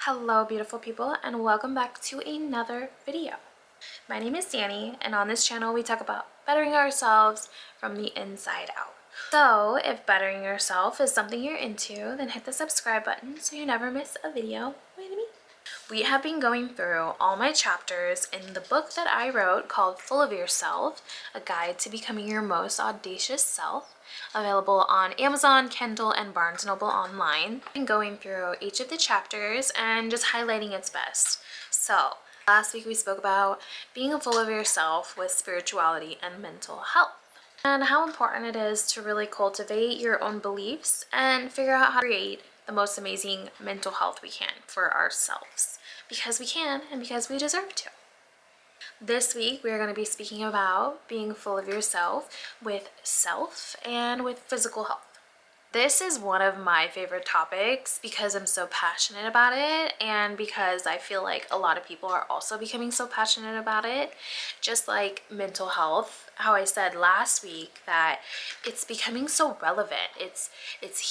Hello beautiful people, and welcome back to another video. My name is Dani, and on this channel we talk about bettering ourselves from the inside out. So if bettering yourself is something you're into, then hit the subscribe button so you never miss a video with me. We have been going through all my chapters in the book that I wrote called Full of Yourself, a guide to becoming your most audacious self, available on Amazon, Kindle, and Barnes & Noble online. I've been going through each of the chapters and just highlighting its best. So last week we spoke about being full of yourself with spirituality and mental health, and how important it is to really cultivate your own beliefs and figure out how to create the most amazing mental health we can for ourselves, because we can and because we deserve to. This week we are going to be speaking about being full of yourself with self and with physical health. This is one of my favorite topics because I'm so passionate about it, and because I feel like a lot of people are also becoming so passionate about it. Just like mental health, how I said last week that it's becoming so relevant. It's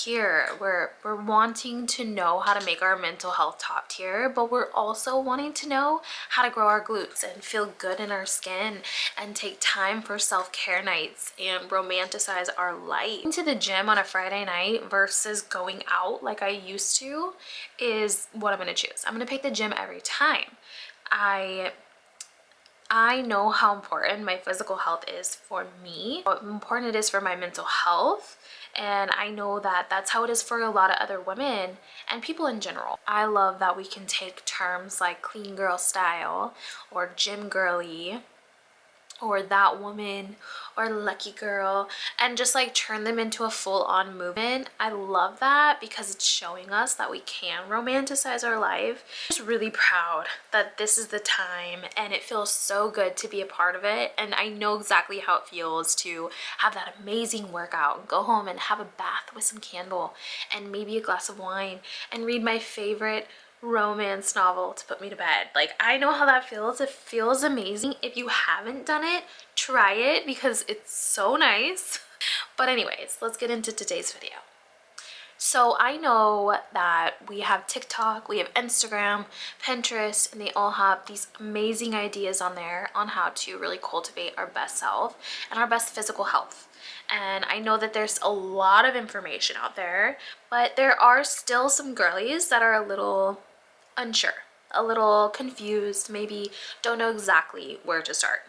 here. We're wanting to know how to make our mental health top tier, but we're also wanting to know how to grow our glutes and feel good in our skin and take time for self-care nights and romanticize our life. Going to the gym on a Friday night versus going out like I used to is what I'm going to choose. I'm going to pick the gym every time. I know how important my physical health is for me, how important it is for my mental health, and I know that that's how it is for a lot of other women and people in general. I love that we can take terms like clean girl style or gym girly or that woman or lucky girl and just like turn them into a full-on movement. I love that because it's showing us that we can romanticize our life. I'm just really proud that this is the time, and it feels so good to be a part of it. And I know exactly how it feels to have that amazing workout and go home and have a bath with some candle and maybe a glass of wine and read my favorite romance novel to put me to bed. Like, I know how that feels. It feels amazing. If you haven't done it, try it because it's so nice. But anyways, let's get into today's video. So I know that we have TikTok, we have Instagram, Pinterest, and they all have these amazing ideas on there on how to really cultivate our best self and our best physical health. And I know that there's a lot of information out there, but there are still some girlies that are a little unsure, a little confused, maybe don't know exactly where to start.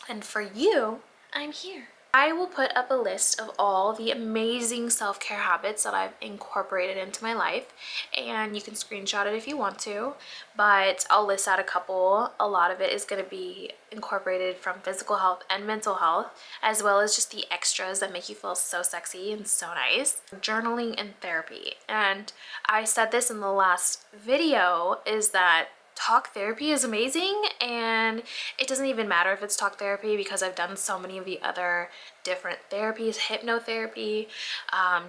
And for you, I'm here. I will put up a list of all the amazing self-care habits that I've incorporated into my life, and you can screenshot it if you want to, but I'll list out a couple. A lot of it is going to be incorporated from physical health and mental health, as well as just the extras that make you feel so sexy and so nice. Journaling and therapy. And I said this in the last video, is that talk therapy is amazing, and it doesn't even matter if it's talk therapy because I've done so many of the other different therapies, hypnotherapy,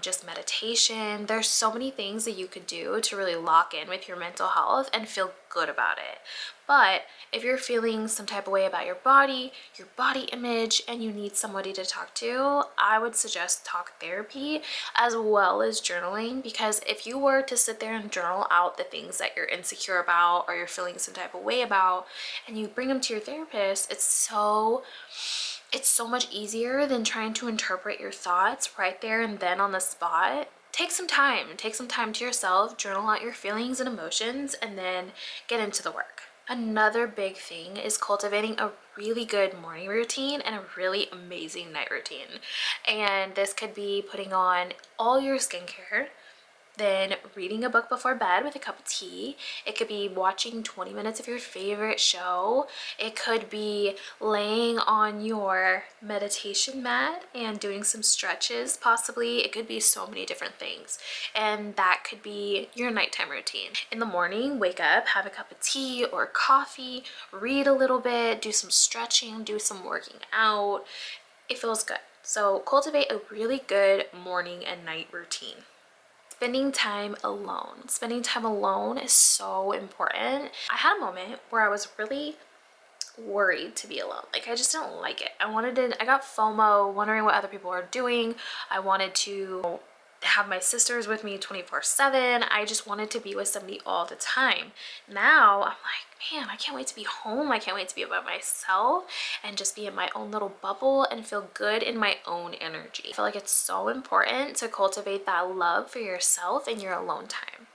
just meditation. There's so many things that you could do to really lock in with your mental health and feel good about it. But if you're feeling some type of way about your body image, and you need somebody to talk to, I would suggest talk therapy as well as journaling, because if you were to sit there and journal out the things that you're insecure about or you're feeling some type of way about, and you bring them to your therapist, it's so much easier than trying to interpret your thoughts right there and then on the spot. Take some time to yourself, journal out your feelings and emotions, and then get into the work. Another big thing is cultivating a really good morning routine and a really amazing night routine. And this could be putting on all your skincare, then reading a book before bed with a cup of tea. It could be watching 20 minutes of your favorite show. It could be laying on your meditation mat and doing some stretches, possibly. It could be so many different things. And that could be your nighttime routine. In the morning, wake up, have a cup of tea or coffee, read a little bit, do some stretching, do some working out. It feels good. So cultivate a really good morning and night routine. Spending time alone. Spending time alone is so important. I had a moment where I was really worried to be alone. Like, I just didn't like it. I got FOMO, wondering what other people are doing. I wanted to have my sisters with me 24/7. I just wanted to be with somebody all the time. Now I'm like, man, I can't wait to be home. I can't wait to be by myself and just be in my own little bubble and feel good in my own energy. I feel like it's so important to cultivate that love for yourself in your alone time.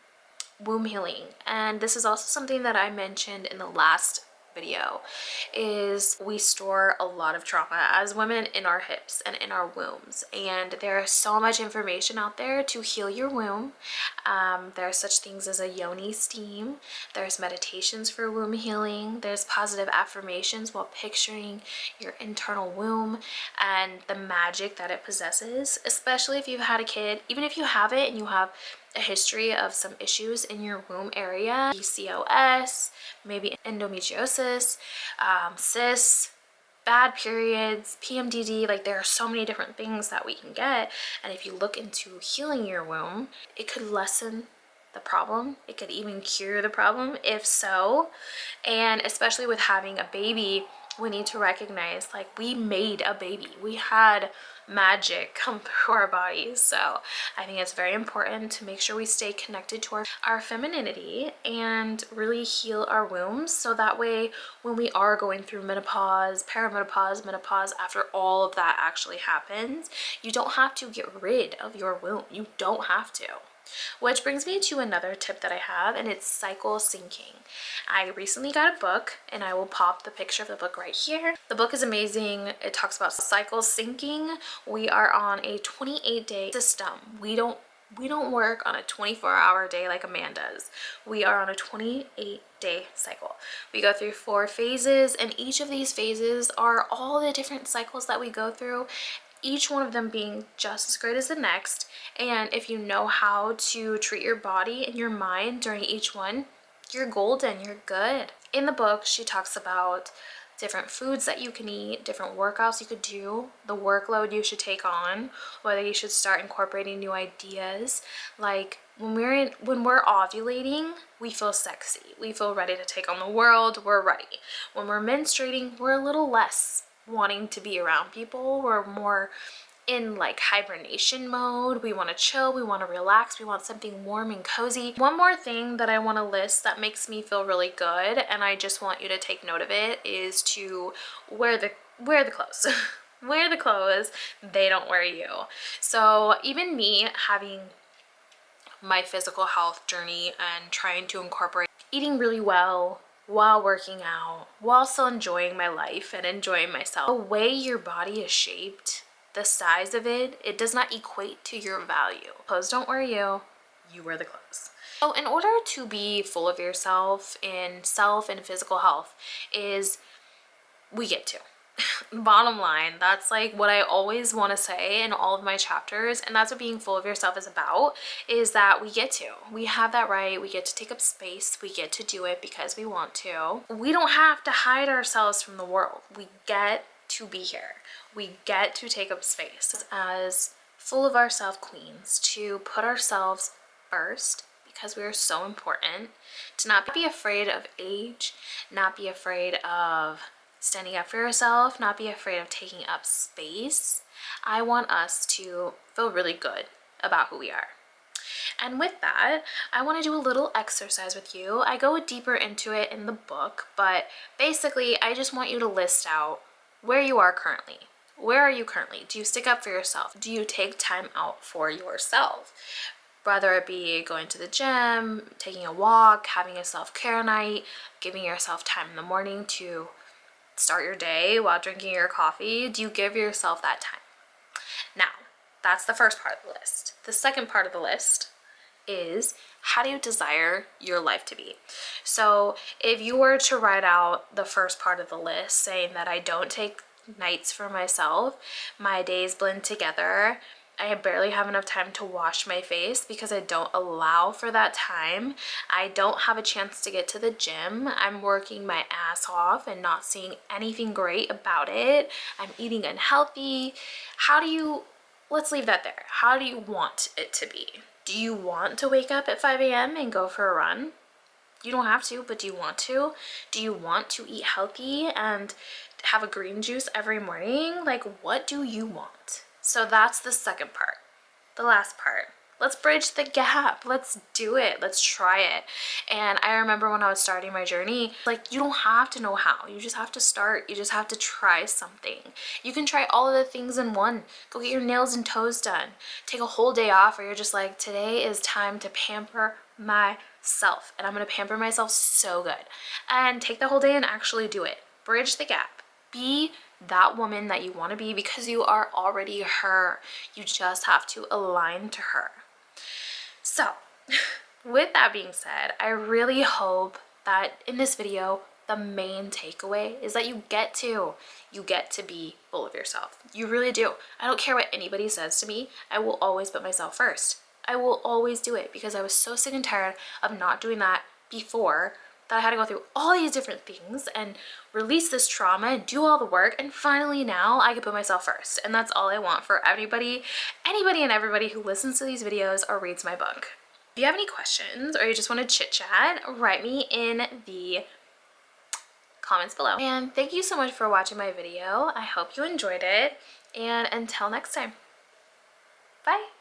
Womb healing, and this is also something that I mentioned in the last video, is we store a lot of trauma as women in our hips and in our wombs, and there's so much information out there to heal your womb. There are such things as a yoni steam, there's meditations for womb healing, there's positive affirmations while picturing your internal womb and the magic that it possesses, especially if you've had a kid. Even if you have it and you have a history of some issues in your womb area, PCOS, maybe endometriosis, cysts, bad periods, PMDD, like there are so many different things that we can get. And if you look into healing your womb, it could lessen the problem. It could even cure the problem if so. And especially with having a baby, we need to recognize like we made a baby. We had magic come through our bodies. So I think it's very important to make sure we stay connected to our femininity and really heal our wombs, so that way when we are going through menopause, perimenopause, menopause, after all of that actually happens, you don't have to get rid of your womb. You don't have to. Which brings me to another tip that I have, and it's cycle syncing. I recently got a book, and I will pop the picture of the book right here. The book is amazing. It talks about cycle syncing. We are on a 28-day system. We don't work on a 24-hour day like a man does. We are on a 28-day cycle. We go through 4 phases, and each of these phases are all the different cycles that we go through, each one of them being just as great as the next. And if you know how to treat your body and your mind during each one, you're golden, you're good. In the book, she talks about different foods that you can eat, different workouts you could do, the workload you should take on, whether you should start incorporating new ideas. Like when we're ovulating, we feel sexy, we feel ready to take on the world, we're ready. When we're menstruating, we're a little less wanting to be around people, we're more in like hibernation mode. We want to chill, we want to relax, we want something warm and cozy. One more thing that I want to list that makes me feel really good, and I just want you to take note of it, is to wear the clothes. Wear the clothes, they don't wear you. So even me having my physical health journey and trying to incorporate eating really well while working out, while still enjoying my life and enjoying myself, the way your body is shaped, the size of it, it does not equate to your value. Clothes don't wear you, you wear the clothes. So in order to be full of yourself in self and physical health, is we get to. Bottom line, that's like what I always want to say in all of my chapters, and that's what being full of yourself is about, is that we have that right. We get to take up space, we get to do it because we want to. We don't have to hide ourselves from the world. We get to be here, we get to take up space as full of ourself queens, to put ourselves first because we are so important, to not be afraid of age, not be afraid of standing up for yourself, not be afraid of taking up space. I want us to feel really good about who we are. And with that, I want to do a little exercise with you. I go deeper into it in the book, but basically I just want you to list out where you are currently. Where are you currently? Do you stick up for yourself? Do you take time out for yourself? Whether it be going to the gym, taking a walk, having a self-care night, giving yourself time in the morning to start your day while drinking your coffee. Do you give yourself that time? Now, that's the first part of the list. The second part of the list is, how do you desire your life to be? So if you were to write out the first part of the list saying that I don't take nights for myself, my days blend together, I barely have enough time to wash my face because I don't allow for that time, I don't have a chance to get to the gym, I'm working my ass off and not seeing anything great about it, I'm eating unhealthy, let's leave that there. How do you want it to be? Do you want to wake up at 5 a.m. and go for a run? You don't have to, but do you want to? Do you want to eat healthy and have a green juice every morning? Like, what do you want? So that's the second part. The last part Let's bridge the gap. Let's do it. Let's try it. And I remember when I was starting my journey, like, you don't have to know how. You just have to start. You just have to try something. You can try all of the things in one. Go get your nails and toes done. Take a whole day off where you're just like, today is time to pamper myself. And I'm going to pamper myself so good. And take the whole day and actually do it. Bridge the gap. Be that woman that you want to be, because you are already her. You just have to align to her. So with that being said, I really hope that in this video, the main takeaway is that you get to be full of yourself. You really do. I don't care what anybody says to me. I will always put myself first. I will always do it, because I was so sick and tired of not doing that before, that I had to go through all these different things and release this trauma and do all the work, and finally now I can put myself first. And that's all I want for anybody and everybody who listens to these videos or reads my book. If you have any questions or you just want to chit chat, write me in the comments below. And thank you so much for watching my video. I hope you enjoyed it, and until next time, bye.